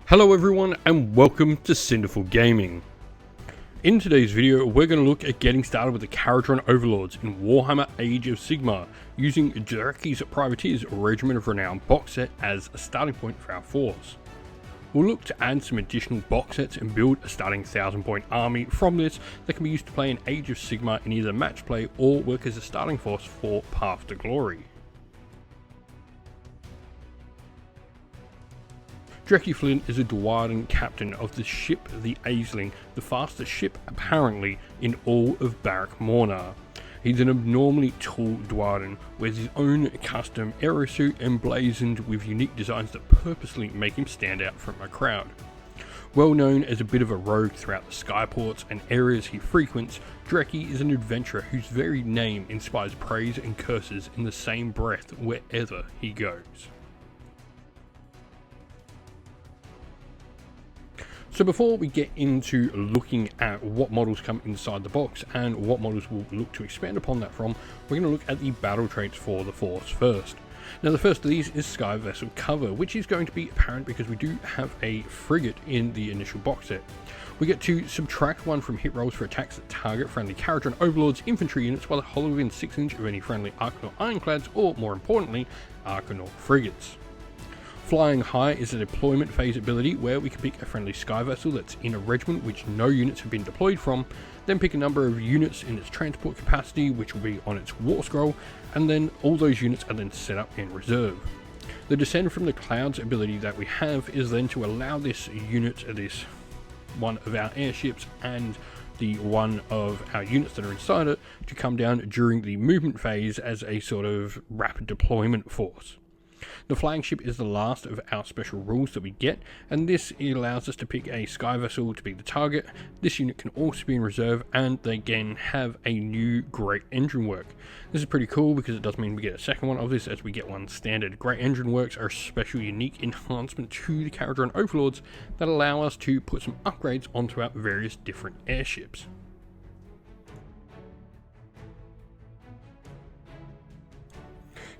Hello everyone and welcome to Cinderful Gaming. In today's video we're going to look at getting started with the Kharadron Overlords in Warhammer Age of Sigmar using Drekki's Privateers Regiment of Renown box set as a starting point for our force. We'll look to add some additional box sets and build a starting 1000 point army from this that can be used to play in Age of Sigmar in either match play or work as a starting force for Path to Glory. Drekki Flynt is a Dwarven captain of the ship the Aisling, the fastest ship apparently in all of Barak Mornar. He's an abnormally tall Dwarven, wears his own custom aerosuit emblazoned with unique designs that purposely make him stand out from a crowd. Well known as a bit of a rogue throughout the skyports and areas he frequents, Drekki is an adventurer whose very name inspires praise and curses in the same breath wherever he goes. So before we get into looking at what models come inside the box and what models we'll look to expand upon that from, we're going to look at the battle traits for the force first. Now the first of these is Sky Vessel Cover, which is going to be apparent because we do have a frigate in the initial box set. We get to subtract 1 from hit rolls for attacks that target friendly Kharadron Overlords infantry units while hollow within 6 inch of any friendly Arkanaut ironclads or, more importantly, Arkanaut frigates. Flying High is a deployment phase ability where we can pick a friendly sky vessel that's in a regiment which no units have been deployed from, then pick a number of units in its transport capacity which will be on its war scroll, and then all those units are then set up in reserve. The Descend from the Clouds ability that we have is then to allow this unit, this one of our airships and the one of our units that are inside it, to come down during the movement phase as a sort of rapid deployment force. The flagship is the last of our special rules that we get, and this allows us to pick a sky vessel to be the target. This unit can also be in reserve, and they again have a new great engine work. This is pretty cool because it does mean we get a second one of this as we get one standard. Great engine works are a special unique enhancement to the Kharadron Overlords that allow us to put some upgrades onto our various different airships.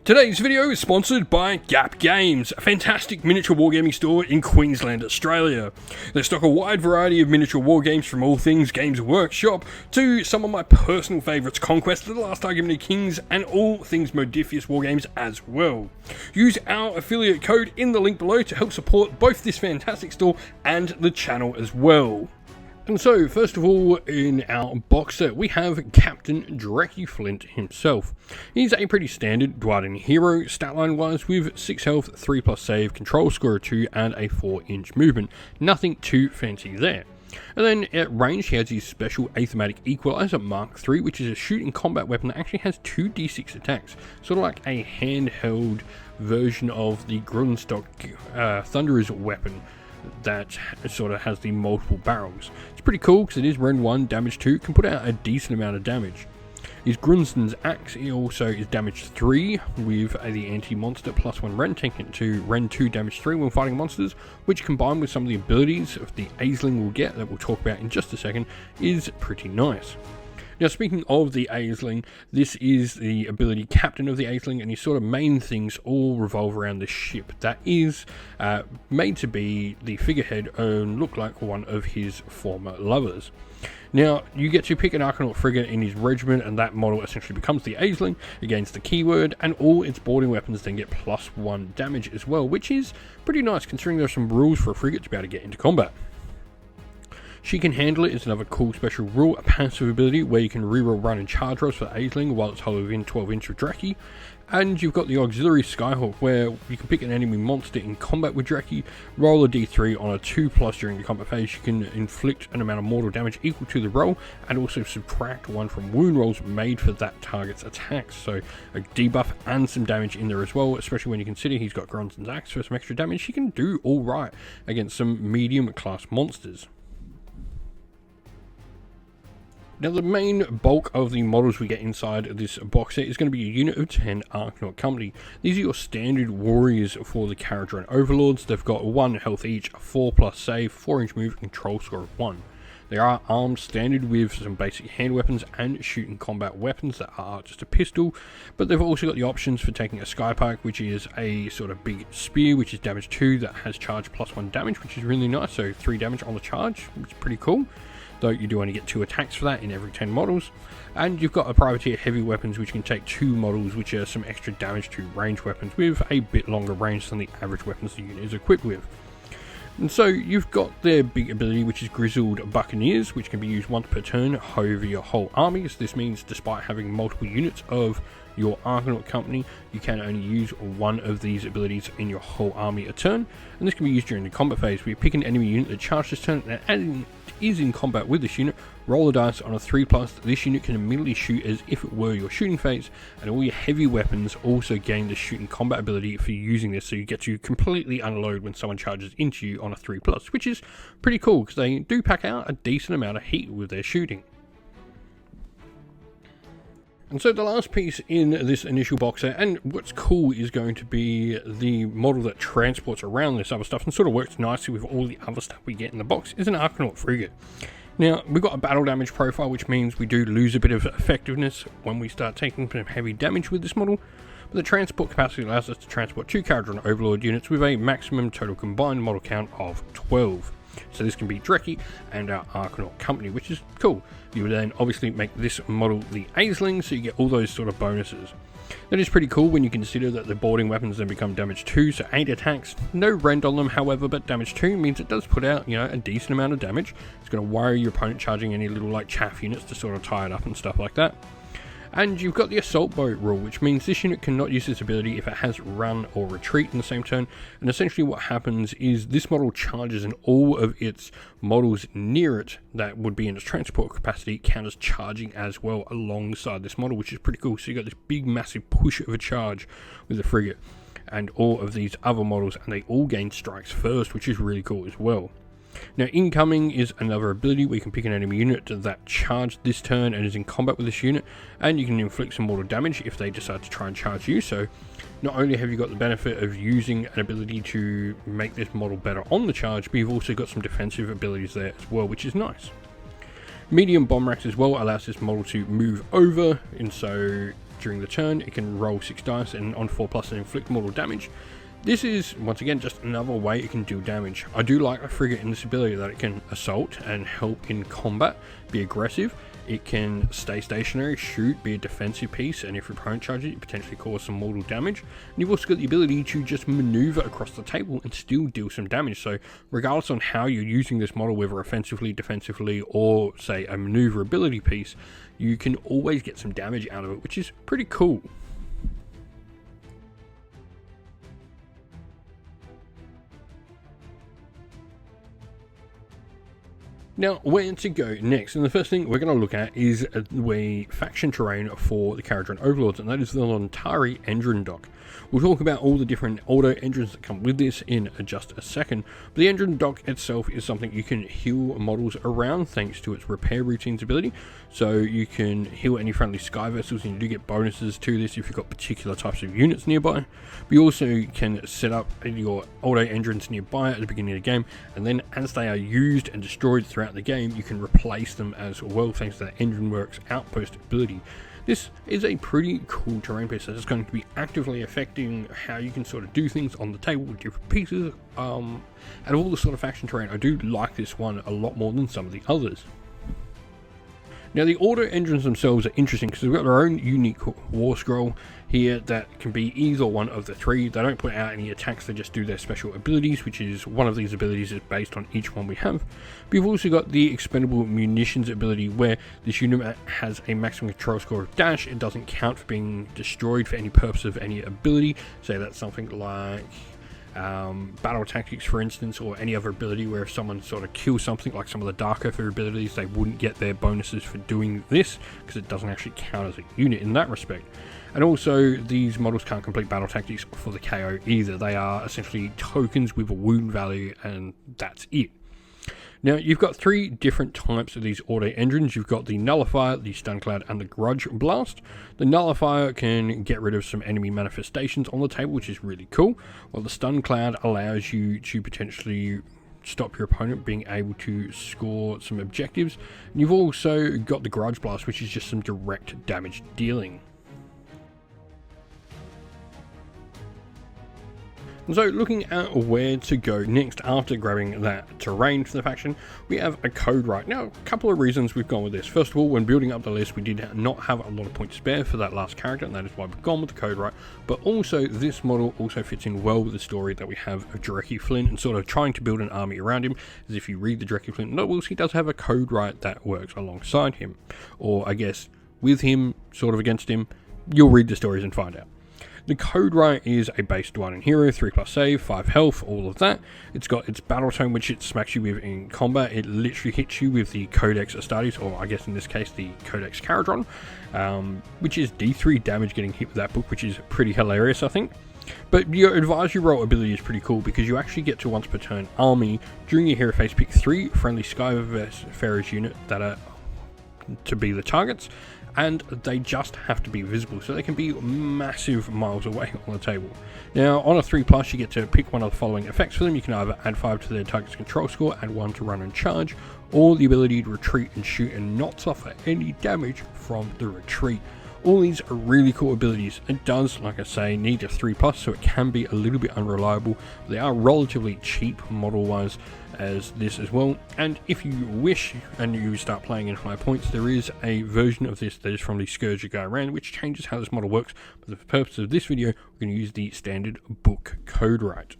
Today's video is sponsored by Gap Games, a fantastic miniature wargaming store in Queensland, Australia. They stock a wide variety of miniature wargames from all things Games Workshop to some of my personal favourites, Conquest, The Last Argument of Kings, and all things Modifius wargames as well. Use our affiliate code in the link below to help support both this fantastic store and the channel as well. And so, first of all, in our box set, we have Captain Drekki Flynt himself. He's a pretty standard Dwarven hero, statline wise, with 6 health, 3+ save, control score of 2, and a 4-inch movement. Nothing too fancy there. And then at range, he has his special Athematic Equalizer Mark III, which is a shooting combat weapon that actually has 2d6 attacks, sort of like a handheld version of the Grundstok Thunderer's weapon that sort of has the multiple barrels. It's pretty cool because it is Ren 1, damage 2, can put out a decent amount of damage. His Grundston's axe he also is damage 3 with the anti-monster +1 Ren, taking it to Ren 2 damage 3 when fighting monsters, which combined with some of the abilities of the Aisling will get that we'll talk about in just a second is pretty nice. Now, speaking of the Aisling, this is the ability captain of the Aisling, and his sort of main things all revolve around the ship that is made to be the figurehead and look like one of his former lovers. Now, you get to pick an Arkanaut frigate in his regiment, and that model essentially becomes the Aisling against the keyword, and all its boarding weapons then get +1 damage as well, which is pretty nice considering there are some rules for a frigate to be able to get into combat. She Can Handle It is another cool special rule, a passive ability where you can reroll run and charge rolls for Aisling while it's hollow within 12 inch of Drekki. And you've got the auxiliary Skyhawk where you can pick an enemy monster in combat with Drekki, roll a d3 on a 2+ during the combat phase. You can inflict an amount of mortal damage equal to the roll and also subtract 1 from wound rolls made for that target's attacks. So a debuff and some damage in there as well, especially when you consider he's got Grundston's axe for some extra damage. He can do alright against some medium class monsters. Now, the main bulk of the models we get inside of this box set is going to be a unit of 10 Arkanaut Company. These are your standard warriors for the Kharadron Overlords. They've got 1 health each, 4+ save, 4-inch move, control score of 1. They are armed standard with some basic hand weapons and shooting combat weapons that are just a pistol, but they've also got the options for taking a Skypike, which is a sort of big spear, which is damage 2 that has charge +1 damage, which is really nice, so 3 damage on the charge, which is pretty cool, though you do only get 2 attacks for that in every 10 models. And you've got a privateer heavy weapons, which can take 2 models, which are some extra damage to range weapons with a bit longer range than the average weapons the unit is equipped with. And so you've got their big ability, which is Grizzled Buccaneers, which can be used once per turn over your whole army. So this means despite having multiple units of your Arkanaut company, you can only use one of these abilities in your whole army a turn. And this can be used during the combat phase, where you pick an enemy unit that charges this turn and is in combat with this unit, roll the dice on a 3+, this unit can immediately shoot as if it were your shooting phase, and all your heavy weapons also gain the shooting combat ability for using this, so you get to completely unload when someone charges into you on a 3+, which is pretty cool because they do pack out a decent amount of heat with their shooting. And so the last piece in this initial box set, and what's cool, is going to be the model that transports around this other stuff and sort of works nicely with all the other stuff we get in the box, is an Arkanaut frigate. Now, we've got a battle damage profile, which means we do lose a bit of effectiveness when we start taking some heavy damage with this model, but the transport capacity allows us to transport 2 Kharadron Overlord units with a maximum total combined model count of 12. So this can be Drekki and our Arkanaut company, which is cool. You would then obviously make this model the Aisling, so you get all those sort of bonuses. That is pretty cool when you consider that the boarding weapons then become damage 2, so 8 attacks. No rend on them, however, but damage 2 means it does put out, a decent amount of damage. It's going to worry your opponent charging any little like chaff units to sort of tie it up and stuff like that. And you've got the assault boat rule, which means this unit cannot use this ability if it has run or retreat in the same turn. And essentially what happens is this model charges, and all of its models near it that would be in its transport capacity count as charging as well alongside this model, which is pretty cool. So you got this big massive push of a charge with the frigate and all of these other models, and they all gain strikes first, which is really cool as well. Now, incoming is another ability where you can pick an enemy unit that charged this turn and is in combat with this unit, and you can inflict some mortal damage if they decide to try and charge you. So not only have you got the benefit of using an ability to make this model better on the charge, but you've also got some defensive abilities there as well, which is nice. Medium bomb racks as well allows this model to move over, and so during the turn it can roll 6 dice and on 4+ and inflict mortal damage. This is, once again, just another way it can do damage. I do like a frigate in this ability that it can assault and help in combat, be aggressive. It can stay stationary, shoot, be a defensive piece, and if your opponent charges it, potentially cause some mortal damage. And you've also got the ability to just maneuver across the table and still deal some damage. So regardless on how you're using this model, whether offensively, defensively, or say a maneuverability piece, you can always get some damage out of it, which is pretty cool. Now, where to go next? And the first thing we're going to look at is the faction terrain for the Kharadron Overlords, and that is the Lontari engine dock. We'll talk about all the different auto engines that come with this in just a second, but the engine dock itself is something you can heal models around thanks to its repair routines ability. So you can heal any friendly sky vessels, and you do get bonuses to this if you've got particular types of units nearby. But you also can set up your auto engines nearby at the beginning of the game, and then as they are used and destroyed throughout the game, you can replace them as well thanks to that Engine Works Outpost ability. This is a pretty cool terrain piece that's going to be actively affecting how you can sort of do things on the table with different pieces. Out of all the sort of faction terrain, I do like this one a lot more than some of the others. Now, the auto engines themselves are interesting because they've got their own unique war scroll here that can be either one of the 3. They don't put out any attacks, they just do their special abilities, which is one of these abilities is based on each one we have. But you've also got the expendable munitions ability, where this unit has a maximum control score of dash. It doesn't count for being destroyed for any purpose of any ability. Say that's something like battle tactics, for instance, or any other ability where if someone sort of kills something, like some of the Dark Earther abilities, they wouldn't get their bonuses for doing this because it doesn't actually count as a unit in that respect. And also, these models can't complete battle tactics for the KO either. They are essentially tokens with a wound value, and that's it. Now, you've got 3 different types of these auto engines. You've got the Nullifier, the Stun Cloud, and the Grudge Blast. The Nullifier can get rid of some enemy manifestations on the table, which is really cool, while the Stun Cloud allows you to potentially stop your opponent being able to score some objectives. And you've also got the Grudge Blast, which is just some direct damage dealing. And so looking at where to go next after grabbing that terrain for the faction, we have a Codewright. Now, a couple of reasons we've gone with this. First of all, when building up the list, we did not have a lot of points spare for that last character, and that is why we've gone with the Codewright. But also, this model also fits in well with the story that we have of Drekki Flynt and sort of trying to build an army around him. As if you read the Drekki Flynt novels, he does have a Codewright that works alongside him. Or, I guess, with him, sort of against him. You'll read the stories and find out. The Codewright is a base Dwarven hero, 3+ save, 5 health, all of that. It's got its battle tome, which it smacks you with in combat. It literally hits you with the Codex Astartes, or I guess in this case the Codex Kharadron, which is D3 damage getting hit with that book, which is pretty hilarious, I think. But your advisory roll ability is pretty cool because you actually get to once per turn army during your hero phase pick 3 friendly Skyfarers unit that are to be the targets, and they just have to be visible, so they can be massive miles away on the table. Now, on a 3+, you get to pick one of the following effects for them. You can either add 5 to their target's control score, add 1 to run and charge, or the ability to retreat and shoot and not suffer any damage from the retreat. All these are really cool abilities. It does, like I say, need a 3+, so it can be a little bit unreliable. They are relatively cheap model-wise as this as well. And if you wish and you start playing in high points, there is a version of this that is from the Scourge of Gairan, which changes how this model works. But for the purpose of this video, we're going to use the standard book Codewright.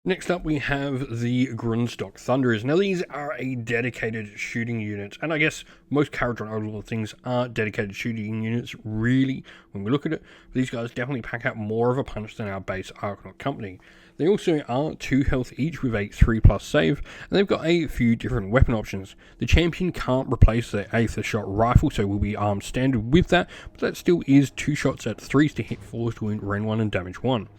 Next up, we have the Grundstok Thunderers. Now, these are a dedicated shooting unit, and I guess most Kharadron Overlord things are dedicated shooting units, really, when we look at it. These guys definitely pack out more of a punch than our base Arkanaut company. They also are 2 health each with a 3+ save, and they've got a few different weapon options. The champion can't replace their Aether Shot rifle, so will be armed standard with that, but that still is 2 shots at 3s to hit 4s to wound Ren 1 and damage 1.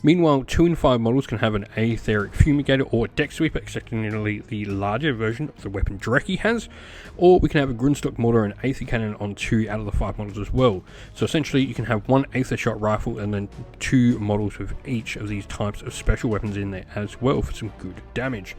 Meanwhile, 2 in 5 models can have an Aetheric Fumigator or Deck Sweeper, exceptionally the larger version of the weapon Drekki has, or we can have a Grundstok Mortar and Aether Cannon on 2 out of the 5 models as well. So essentially you can have 1 Aether Shot rifle and then 2 models with each of these types of special weapons in there as well for some good damage.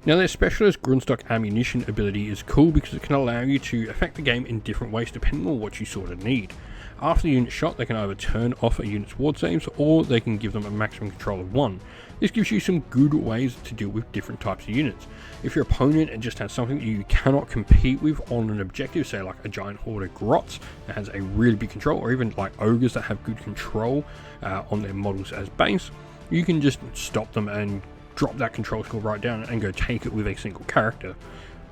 Now, their specialist Grundstok ammunition ability is cool because it can allow you to affect the game in different ways depending on what you sort of need. After the unit shot, they can either turn off a unit's ward saves, or they can give them a maximum control of 1. This gives you some good ways to deal with different types of units. If your opponent just has something that you cannot compete with on an objective, say like a giant horde of grots that has a really big control, or even like ogres that have good control on their models as base, you can just stop them and drop that control score right down and go take it with a single character.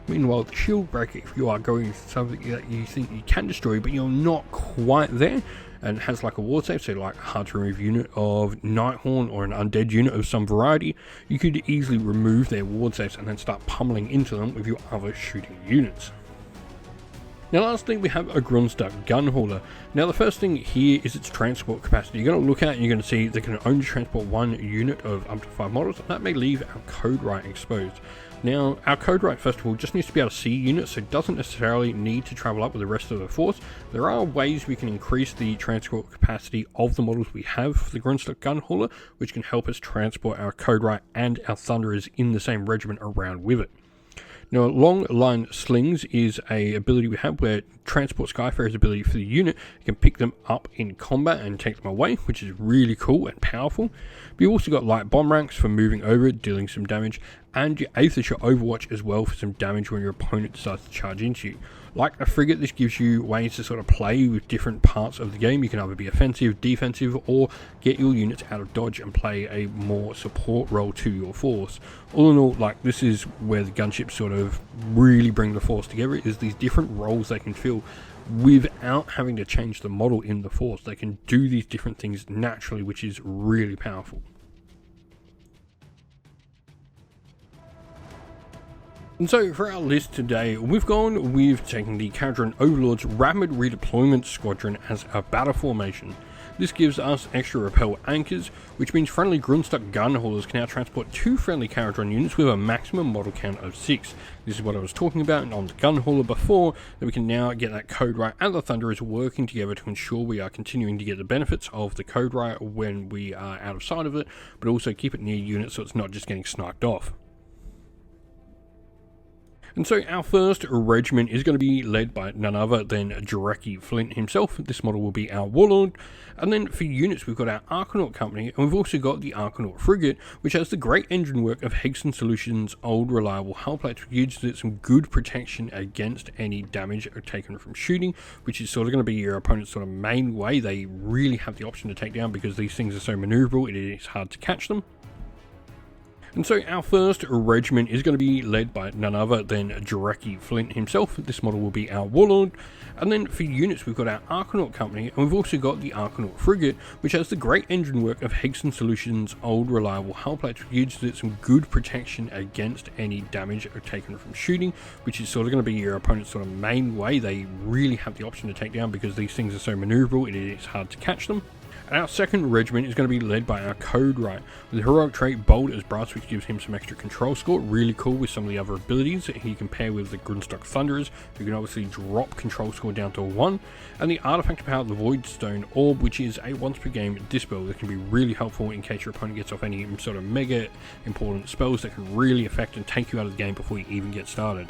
Meanwhile, the shield breaker, if you are going for something that you think you can destroy but you're not quite there, and has like a ward save, so like a hard to remove unit of Nighthorn or an undead unit of some variety, you could easily remove their ward saves and then start pummeling into them with your other shooting units. Now, lastly, we have a Grundstok gunhauler. Now, the first thing here is its transport capacity. You're going to look at it and you're going to see they can only transport 1 unit of up to 5 models, and that may leave our Codewright exposed. Now, our Codewright, first of all, just needs to be able to see units, so it doesn't necessarily need to travel up with the rest of the force. There are ways we can increase the transport capacity of the models we have for the Grundstok gunhauler, which can help us transport our Codewright and our Thunderers in the same regiment around with it. Now, long line slings is a ability we have where transport Skyfarer's ability for the unit, you can pick them up in combat and take them away, which is really cool and powerful. But you've also got light bomb ranks for moving over it, dealing some damage, and your Aether Shot Overwatch as well for some damage when your opponent decides to charge into you. Like a frigate, this gives you ways to sort of play with different parts of the game. You can either be offensive, defensive, or get your units out of dodge and play a more support role to your force. All in all, like, this is where the gunships sort of really bring the force together, is these different roles they can fill without having to change the model in the force. They can do these different things naturally, which is really powerful. And so for our list today, we've gone with taking the Kharadron Overlords Rapid Redeployment Squadron as our battle formation. This gives us extra rappel anchors, which means friendly Grundstok gunhaulers can now transport 2 friendly Kharadron units with a maximum model count of 6. This is what I was talking about on the gunhauler before, that we can now get that Codewright and the Thunderers working together to ensure we are continuing to get the benefits of the Codewright when we are out of sight of it, but also keep it near units so it's not just getting sniped off. And so our first regiment is going to be led by none other than Drekki Flynt himself. This model will be our Warlord. And then for units, we've got our Arkanaut company, and we've also got the Arkanaut frigate, which has the great engine work of Hexen Solutions' old reliable hull plates, which gives it some good protection against any damage taken from shooting, which is sort of going to be your opponent's sort of main way they really have the option to take down, because these things are so maneuverable, it is hard to catch them. And so our first regiment is going to be led by none other than Drekki Flynt himself. This model will be our Warlord. And then for units, we've got our Arkanaut company, and we've also got the Arkanaut frigate, which has the great engine work of Hexen Solutions' old reliable hull plates, which gives it some good protection against any damage taken from shooting, which is sort of going to be your opponent's sort of main way they really have the option to take down, because these things are so maneuverable, it is hard to catch them. And our second regiment is going to be led by our Codewright, with the heroic trait Bold as Brass, which gives him some extra control score. Really cool with some of the other abilities that he can pair with the Grundstok Thunderers, who can obviously drop control score down to a 1. And the artifact to power the Voidstone Orb, which is a once per game dispel that can be really helpful in case your opponent gets off any sort of mega important spells that can really affect and take you out of the game before you even get started.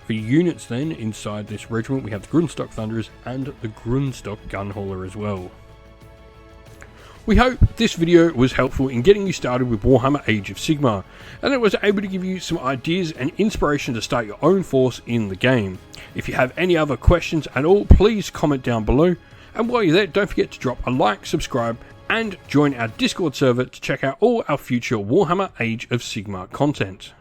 For units then, inside this regiment, we have the Grundstok Thunderers and the Grundstok Gunhauler as well. We hope this video was helpful in getting you started with Warhammer Age of Sigmar, and it was able to give you some ideas and inspiration to start your own force in the game. If you have any other questions at all, please comment down below, and while you're there, don't forget to drop a like, subscribe, and join our Discord server to check out all our future Warhammer Age of Sigmar content.